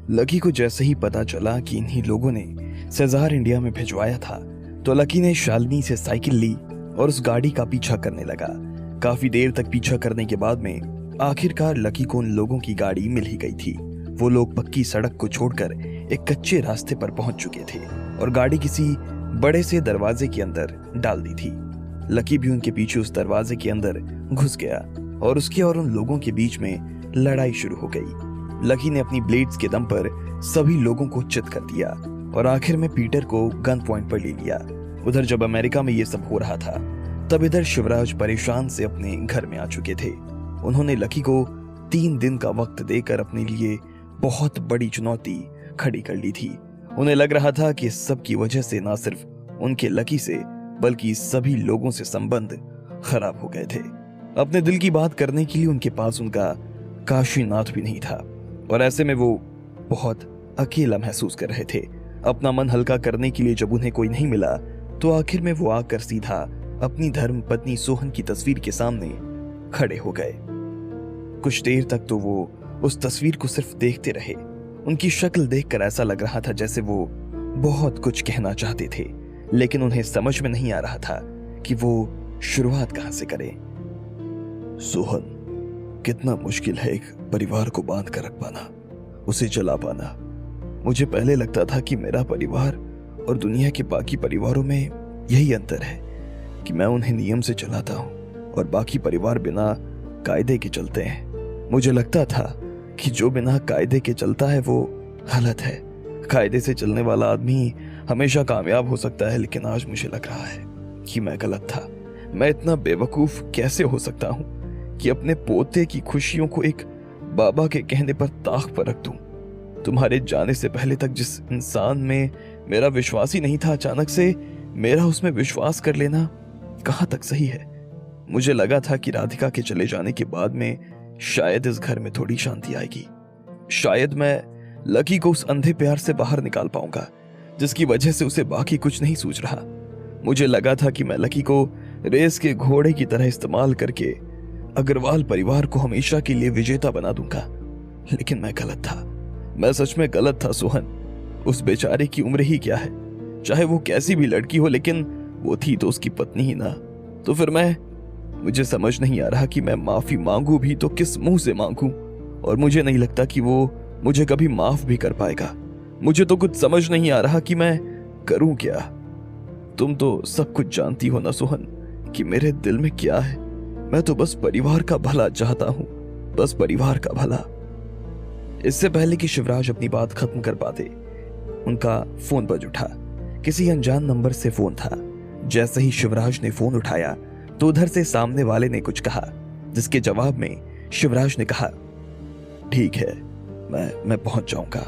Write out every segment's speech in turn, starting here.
Lucky को जैसे ही पता चला कि इन्हीं लोगों ने सेजार इंडिया में भिजवाया था, तो लकी ने शालिनी से साइकिल ली और उस गाड़ी का पीछा करने लगा। काफी देर तक पीछा करने के बाद में आखिरकार लकी को उन लोगों की गाड़ी मिल ही गई थी। वो लोग पक्की सड़क को छोड़कर एक कच्चे रास्ते पर पहुंच चुके थे और गाड़ी किसी बड़े से दरवाजे के अंदर डाल दी थी। लकी भी उनके पीछे उस दरवाजे के अंदर घुस गया और उसके और उन लोगों के बीच में लड़ाई शुरू हो गई। लकी ने अपनी ब्लेड्स के दम पर सभी लोगों को चित कर दिया और आखिर में पीटर को गन पॉइंट पर ले लिया। उधर जब अमेरिका में ये सब हो रहा था, तब इधर शिवराज परेशान से अपने घर में आ चुके थे। उन्होंने लकी को 3 दिन का वक्त देकर अपने लिए बहुत बड़ी चुनौती खड़ी कर ली थी। उन्हें लग रहा था कि इस सब की वजह से न सिर्फ उनके लकी से बल्कि सभी लोगों से संबंध खराब हो गए थे। अपने दिल की बात करने के लिए उनके पास उनका काशीनाथ भी नहीं था और ऐसे में वो बहुत अकेला महसूस कर रहे थे। अपना मन हल्का करने के लिए जब उन्हें कोई नहीं मिला, तो आखिर में वो आकर सीधा अपनी धर्म पत्नी सोहन की तस्वीर के सामने खड़े हो गए। कुछ देर तक तो वो उस तस्वीर को सिर्फ देखते रहे। उनकी शक्ल देखकर ऐसा लग रहा था जैसे वो बहुत कुछ कहना चाहते थे, लेकिन उन्हें समझ में नहीं आ रहा था कि वो शुरुआत कहां से करें। सोहन, कितना मुश्किल है एक परिवार को बांध कर रख पाना, उसे जला पाना। मुझे पहले लगता था कि मेरा परिवार और दुनिया के बाकी परिवारों में यही अंतर है कि मैं उन्हें नियम से चलाता हूं और बाकी परिवार बिना कायदे के चलते हैं। मुझे लगता था कि जो बिना कायदे के चलता है वो गलत है। कायदे से चलने वाला आदमी हमेशा कामयाब हो सकता है, लेकिन आज मुझे लग रहा है कि मैं गलत था। मैं इतना बेवकूफ कैसे हो सकता हूं कि अपने पोते की खुशियों को एक बाबा के कहने पर ताक पर रख दूं। तुम्हारे जाने से पहले तक जिस इंसान में मेरा विश्वास ही नहीं था, अचानक से मेरा उसमें विश्वास कर लेना कहां तक सही है। मुझे लगा था कि राधिका के चले जाने के बाद में शायद इस घर में थोड़ी शांति आएगी। शायद मैं लकी को उस अंधे प्यार से बाहर निकाल पाऊंगा जिसकी वजह से उसे बाकी कुछ नहीं सूझ रहा। मुझे लगा था कि मैं लकी को रेस के घोड़े की तरह इस्तेमाल करके अग्रवाल परिवार को हमेशा के लिए विजेता बना दूंगा, लेकिन मैं गलत था। मैं सच में गलत था सोहन। उस बेचारे की उम्र ही क्या है, चाहे वो कैसी भी लड़की हो, लेकिन वो थी तो उसकी पत्नी ही ना। तो फिर मुझे समझ नहीं आ रहा कि मैं माफी मांगू भी तो किस मुंह से मांगू, और मुझे नहीं लगता कि वो मुझे कभी माफ भी कर पाएगा। मुझे तो कुछ समझ नहीं आ रहा कि मैं करूं क्या। तुम तो सब कुछ जानती हो ना सोहन कि मेरे दिल में क्या है। मैं तो बस परिवार का भला चाहता हूं, बस परिवार का भला। इससे पहले कि शिवराज अपनी बात खत्म कर पाते, उनका फोन बज उठा। किसी अनजान नंबर से फोन था। जैसे ही शिवराज ने फोन उठाया तो उधर से सामने वाले ने कुछ कहा, जिसके जवाब में शिवराज ने कहा, ठीक है, मैं पहुंच जाऊंगा।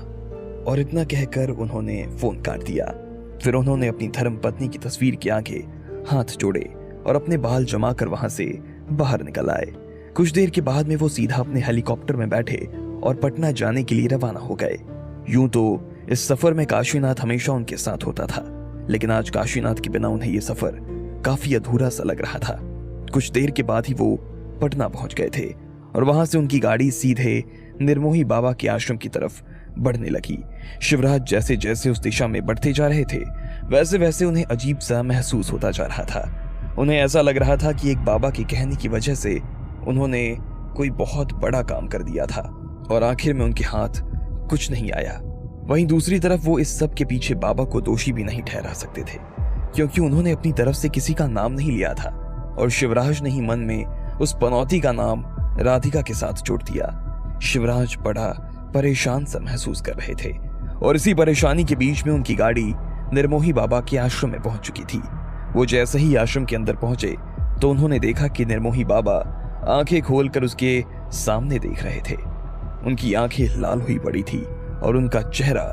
और इतना कहकर उन्होंने फोन काट दिया। फिर उन्होंने अपनी धर्म पत्नी की तस्वीर के आगे हाथ जोड़े और अपने बाल जमाकर वहां से बाहर निकल आए। कुछ देर के बाद में वो सीधा अपने हेलीकॉप्टर में बैठे और पटना जाने के लिए रवाना हो गए। यूं तो इस सफर में काशीनाथ हमेशा उनके साथ होता था, लेकिन आज काशीनाथ के बिना उन्हें यह सफर काफी अधूरा सा लग रहा था। कुछ देर के बाद ही वो पटना पहुंच गए थे और वहां से उनकी गाड़ी सीधे निर्मोही बाबा के आश्रम की तरफ बढ़ने लगी। शिवराज जैसे जैसे उस दिशा में बढ़ते जा रहे थे, वैसे वैसे उन्हें अजीब सा महसूस होता जा रहा था। उन्हें ऐसा लग रहा था कि एक बाबा के कहने की वजह से उन्होंने कोई बहुत बड़ा काम कर दिया था और आखिर में उनके हाथ कुछ नहीं आया। वहीं दूसरी तरफ वो इस सब के पीछे बाबा को दोषी भी नहीं ठहरा सकते थे, क्योंकि उन्होंने अपनी तरफ से किसी का नाम नहीं लिया था और शिवराज ने ही मन में उस पनौती का नाम राधिका के साथ जोड़ दिया। शिवराज बड़ा परेशान सा महसूस कर रहे थे और इसी परेशानी के बीच में उनकी गाड़ी निर्मोही बाबा के आश्रम में पहुंच चुकी थी। वो जैसे ही आश्रम के अंदर पहुंचे तो उन्होंने देखा कि निर्मोही बाबा आंखें खोलकर उसके सामने देख रहे थे। उनकी आंखें लाल हुई पड़ी थी और उनका चेहरा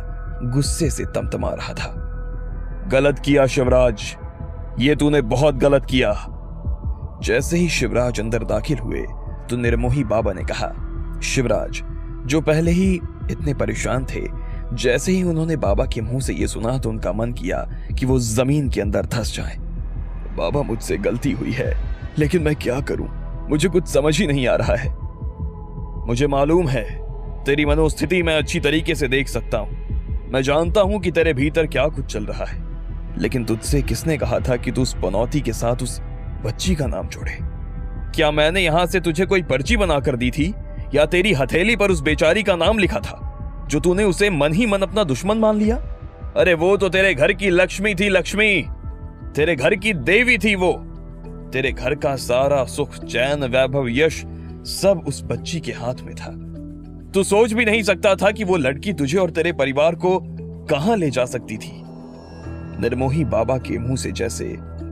गुस्से से तमतमा रहा था। गलत किया शिवराज, ये तूने बहुत गलत किया। जैसे ही शिवराज अंदर दाखिल हुए तो निर्मोही बाबा ने कहा, शिवराज जो पहले ही इतने परेशान थे, जैसे ही उन्होंने बाबा के मुंह से यह सुना तो उनका मन किया कि वो जमीन के अंदर धंस जाएं। बाबा मुझसे गलती हुई है, लेकिन मैं क्या करूं, मुझे कुछ समझ ही नहीं आ रहा है। मुझे मालूम है तेरी मनोस्थिति मैं अच्छी तरीके से देख सकता हूं। मैं जानता हूं कि तेरे भीतर क्या कुछ चल रहा है, लेकिन तुझसे किसने कहा था कि तू उस पनौती के साथ उस बच्ची का नाम जोड़े? क्या मैंने यहां से तुझे कोई पर्ची बनाकर दी थी, या तेरी हथेली पर उस बेचारी का नाम लिखा था जो तूने उसे मन ही मन अपना दुश्मन मान लिया? अरे वो तो तेरे घर की लक्ष्मी थी, लक्ष्मी, तेरे घर की देवी थी वो। तेरे घर का सारा सुख, चैन, वैभव, यश सब उस बच्ची के हाथ में था। तू सोच भी नहीं सकता था कि वो लड़की तुझे और तेरे परिवार को कहां ले जा सकती थी। निर्मोही बाबा के मुंह से जैसे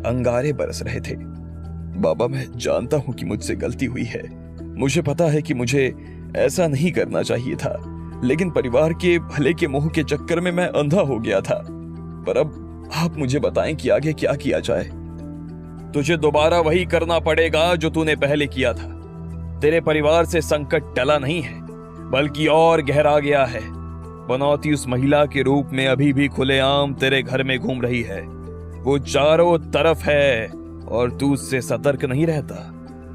अंगारे बरस रहे थे। बाबा, मैं जानता हूं कि मुझसे गलती हुई है। मुझे पता है कि मुझे ऐसा नहीं करना चाहिए था, लेकिन परिवार के भले के मोह के चक्कर में मैं अंधा हो गया था। पर अब आप मुझे बताएं कि आगे क्या किया जाए। तुझे दोबारा वही करना पड़ेगा जो तूने पहले किया था। तेरे परिवार से संकट टला नहीं है, बल्कि और गहरा गया है। पनौती उस महिला के रूप में अभी भी खुलेआम तेरे घर में घूम रही है। वो चारों तरफ है और तू उससे सतर्क नहीं रहता।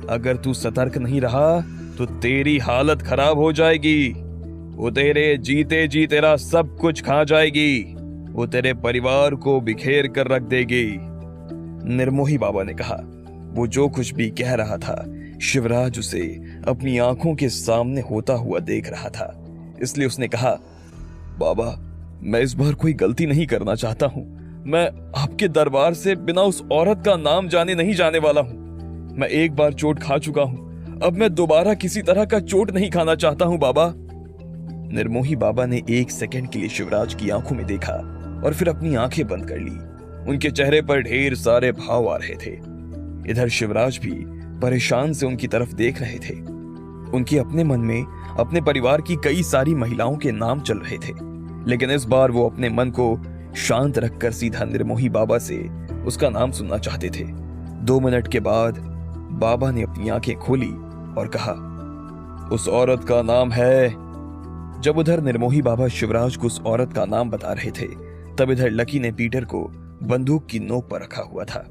अगर तू सतर्क नहीं रहा तो तेरी हालत खराब हो जाएगी। वो तेरे जीते जी तेरा सब कुछ खा जाएगी। वो तेरे परिवार को बिखेर कर रख देगी। निर्मोही बाबा ने कहा। वो जो कुछ भी कह रहा था शिवराज उसे अपनी आंखों के सामने होता हुआ देख रहा था, इसलिए उसने कहा, बाबा, मैं इस बार कोई गलती नहीं करना चाहता हूं। मैं आपके दरबार से बिना उस औरत का नाम जाने नहीं जाने वाला हूं। मैं एक बार चोट खा चुका हूं, अब मैं दोबारा किसी तरह का चोट नहीं खाना चाहता हूं बाबा। निर्मोही बाबा ने एक सेकंड के लिए शिवराज की आंखों में देखा और फिर अपनी आंखें बंद कर ली। उनके चेहरे पर ढेर सारे भाव आ रहे थे। इधर शिवराज भी परेशान से उनकी तरफ देख रहे थे। उनके अपने मन में अपने परिवार की कई सारी महिलाओं के नाम चल रहे थे, लेकिन इस बार वो अपने मन को शांत रखकर सीधा निर्मोही बाबा से उसका नाम सुनना चाहते थे। 2 मिनट के बाद बाबा ने अपनी आंखें खोली और कहा, उस औरत का नाम है। जब उधर निर्मोही बाबा शिवराज को उस औरत का नाम बता रहे थे, तब इधर लकी ने पीटर को बंदूक की नोक पर रखा हुआ था।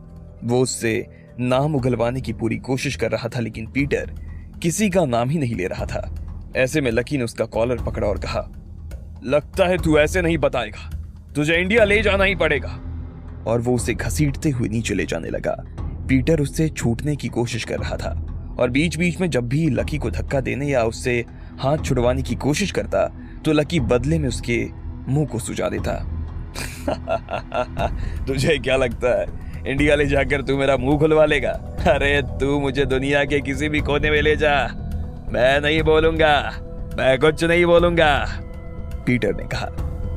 वो उससे नाम उगलवाने की पूरी कोशिश कर रहा था, लेकिन पीटर किसी का नाम ही नहीं ले रहा था। ऐसे में लकी ने उसका कॉलर पकड़ा और कहा, लगता है तू ऐसे नहीं बताएगा, तुझे इंडिया ले जाना ही पड़ेगा। और वो उसे घसीटते हुए नीचे ले जाने लगा। पीटर उससे छूटने की कोशिश कर रहा था और बीच बीच में जब भी लकी को धक्का देने या उससे हाथ छुड़वाने की कोशिश करता तो लकी बदले में उसके मुंह को सुझा देता। तुझे क्या लगता है इंडिया ले जाकर तू मेरा मुंह खुलवा लेगा? अरे तू मुझे दुनिया के किसी भी कोने में ले जा, मैं नहीं बोलूंगा, मैं कुछ नहीं बोलूंगा, पीटर ने कहा।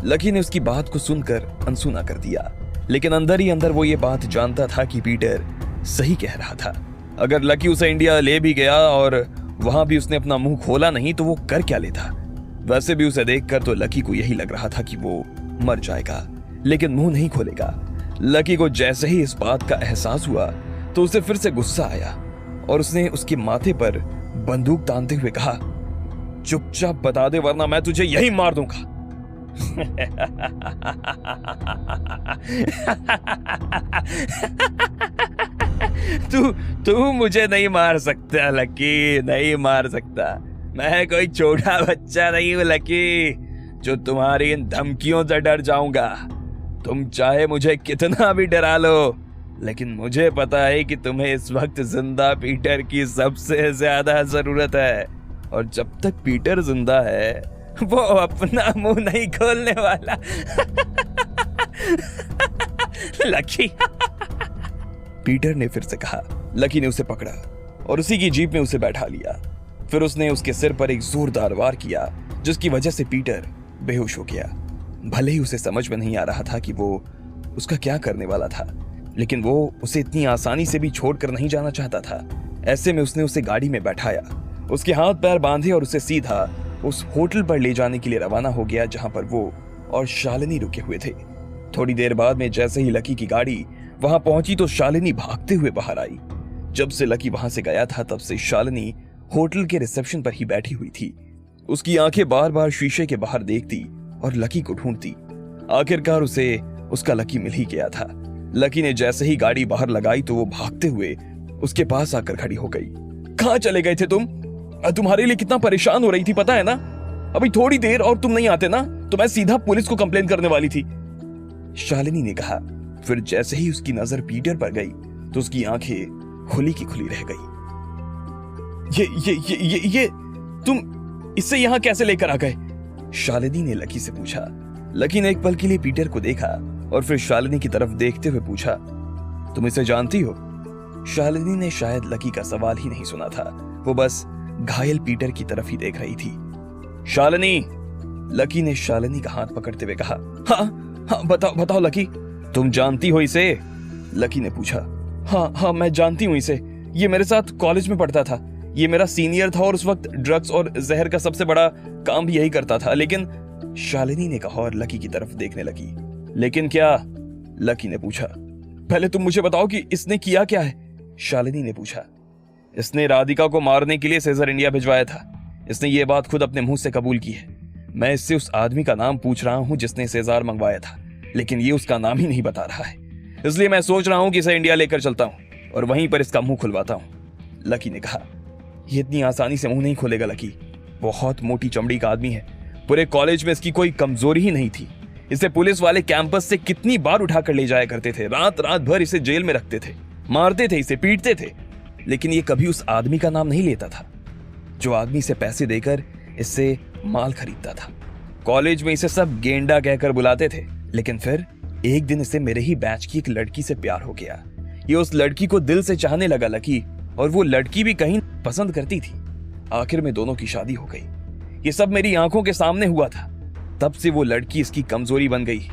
लकी ने उसकी बात को सुनकर अनसुना कर दिया, लेकिन अंदर ही अंदर वो ये बात जानता था कि पीटर सही कह रहा था। अगर लकी उसे इंडिया ले भी गया और वहां भी उसने अपना मुंह खोला नहीं तो वो कर क्या लेता? वैसे भी उसे देखकर तो लकी को यही लग रहा था कि वो मर जाएगा, लेकिन मुंह नहीं खोलेगा। लकी को जैसे ही इस बात का एहसास हुआ तो उसे फिर से गुस्सा आया और उसने उसके माथे पर बंदूक तानते हुए कहा, चुपचाप बता दे वरना मैं तुझे यही मार दूंगा। तू मुझे नहीं मार सकता लकी, नहीं मार सकता। मैं कोई छोटा बच्चा नहीं हूं लकी जो तुम्हारी इन धमकियों से डर जाऊंगा। तुम चाहे मुझे कितना भी डरा लो, लेकिन मुझे पता है कि तुम्हें इस वक्त जिंदा पीटर की सबसे ज्यादा जरूरत है, और जब तक पीटर जिंदा है वो अपना मुंह नहीं खोलने वाला। लकी, पीटर ने फिर से कहा। लकी ने उसे पकड़ा और उसी की जीप में उसे बैठा लिया। फिर उसने उसके सिर पर एक जोरदार वार किया, जिसकी वजह से पीटर बेहोश हो गया। भले ही उसे समझ में नहीं आ रहा था कि वो उसका क्या करने वाला था, लेकिन वो उसे इतनी आसानी से भी छोड़कर नहीं जाना चाहता था। ऐसे में उसने उसे गाड़ी में बैठाया, उसके हाथ पैर बांधे और उसे सीधा उस होटल पर ले जाने के लिए रवाना हो गया जहां पर वो और शालिनी रुके हुए थे। थोड़ी देर बाद में जैसे ही लकी की गाड़ी वहां पहुंची तो शालिनी भागते हुए बाहर आई। जब से लकी वहां से गया था तब से शालिनी होटल के रिसेप्शन पर ही बैठी हुई थी। उसकी आंखें बार बार शीशे के बाहर देखती और लकी को ढूंढती। आखिरकार उसे उसका लकी मिल ही गया था। लकी ने जैसे ही गाड़ी बाहर लगाई तो वो भागते हुए उसके पास आकर खड़ी हो गई। कहां चले गए थे तुम? तुम्हारे लिए कितना परेशान हो रही थी पता है ना? अभी थोड़ी देर और तुम नहीं आते ना तो मैं सीधा पुलिस को कंप्लेन करने वाली थी, शालिनी ने कहा। फिर जैसे ही उसकी नजर पीटर पर गई तो उसकी आंखें खुली की खुली रह गई। ये तुम इससे यहां कैसे लेकर आ गए? शालिनी ने लकी से पूछा। लकी ने एक पल के लिए पीटर को देखा और फिर शालिनी की तरफ देखते हुए पूछा, तुम इसे जानती हो? शालिनी ने शायद लकी का सवाल ही नहीं सुना था, वो बस घायल पीटर की तरफ ही देख रही थी। शालिनी, लकी ने शालिनी का हाथ पकड़ते हुए कहा। हाँ, बताओ लकी, तुम जानती हो इसे? लकी ने पूछा। हाँ, मैं जानती हूँ इसे, ये मेरे साथ कॉलेज में पढ़ता था, ये मेरा सीनियर था और उस वक्त ड्रग्स और जहर का सबसे बड़ा काम भी यही करता था। लेकिन शालिनी ने कहा और लकी की तरफ देखने लगी। लेकिन क्या? लकी ने पूछा। पहले तुम मुझे बताओ कि इसने किया क्या है? शालिनी ने पूछा। इसने राधिका को मारने के लिए सेजर इंडिया भिजवाया था, इसने ये बात खुद अपने मुंह से कबूल की है। मैं इससे उस आदमी का नाम पूछ रहा हूं जिसने सेजार मंगवाया था, लेकिन ये उसका नाम ही नहीं बता रहा है, इसलिए मैं सोच रहा हूं कि इसे इंडिया लेकर चलता हूं और वहीं पर इसका मुंह खुलवाता हूं, लकी ने कहा। ये इतनी आसानी से मुंह नहीं खोलेगा लकी, बहुत मोटी चमड़ी का आदमी है, पूरे कॉलेज में इसकी कोई कमजोरी ही नहीं थी। इसे पुलिस वाले कैंपस से कितनी बार उठाकर ले जाया करते थे, रात भर इसे जेल में रखते थे, मारते थे, इसे पीटते थे, लेकिन ये कभी उस आदमी का नाम नहीं लेता था जो आदमी से पैसे देकर इससे माल खरीदता था। कॉलेज में इसे सब गेंडा कहकर बुलाते थे, लेकिन फिर एक दिन इसे मेरे ही बैच की एक लड़की से प्यार हो गया। ये उस लड़की को दिल से चाहने लगा लकी, और वो लड़की भी कहीं पसंद करती थी। आखिर में दोनों की शादी हो गई। ये सब मेरी आंखों के सामने हुआ था। तब से वो लड़की इसकी कमजोरी बन गई।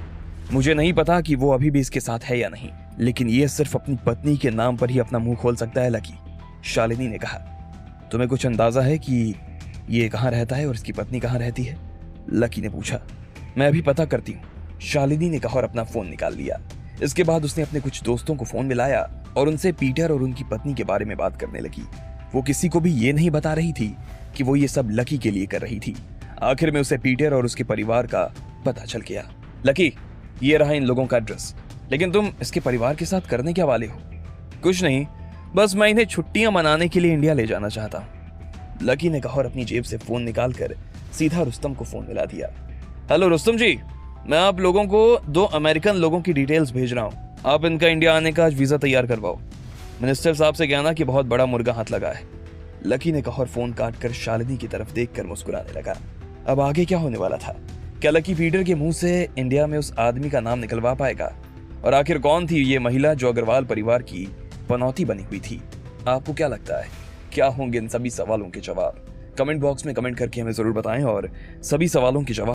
मुझे नहीं पता कि वो अभी भी इसके साथ है या नहीं, लेकिन ये सिर्फ अपनी पत्नी के नाम पर ही अपना मुंह खोल सकता है लकी, शालिनी ने कहा। तुम्हें कुछ अंदाजा है कि ये कहाँ रहता है और इसकी पत्नी कहाँ रहती है? लकी ने पूछा। मैं अभी पता करती हूँ, शालिनी ने कहा और अपना फोन निकाल लिया। इसके बाद उसने अपने कुछ दोस्तों को फोन मिलाया और उनसे पीटर और उनकी पत्नी के बारे में बात करने लगी। वो किसी को भी ये नहीं बता रही थी कि वो ये सब लकी के लिए कर रही थी। आखिर में उसे पीटर और उसके परिवार का पता चल गया। लकी, ये रहा इन लोगों का एड्रेस, लेकिन तुम इसके परिवार के साथ करने क्या वाले हो? कुछ नहीं, बस मैं इन्हें छुट्टियां मनाने के लिए इंडिया ले जाना चाहता हूँ, लकी ने कहा और अपनी जेब से फोन निकालकर सीधा रुस्तम को फोन मिला दिया। हेलो रुस्तम जी, मैं आप लोगों को 2 अमेरिकन लोगों की डिटेल्स भेज रहा हूँ, आप इनका इंडिया आने का आज वीजा तैयार करवाओ। मिनिस्टर साहब से कहना कि बहुत बड़ा मुर्गा हाथ लगा है, लकी ने कहा और फोन काटकर शालिनी की तरफ देखकर मुस्कुराने लगा। अब आगे क्या होने वाला था? क्या लकी पीटर के मुंह से इंडिया में उस आदमी का नाम निकलवा पाएगा? और आखिर कौन थी ये महिला जो अग्रवाल परिवार की पनौती बनी हुई थी? आपको क्या लगता है, क्या होंगे इन सभी सवालों के जवाब? कमेंट बॉक्स में कमेंट करके हमें जरूर बताएं और सभी सवालों के जवाब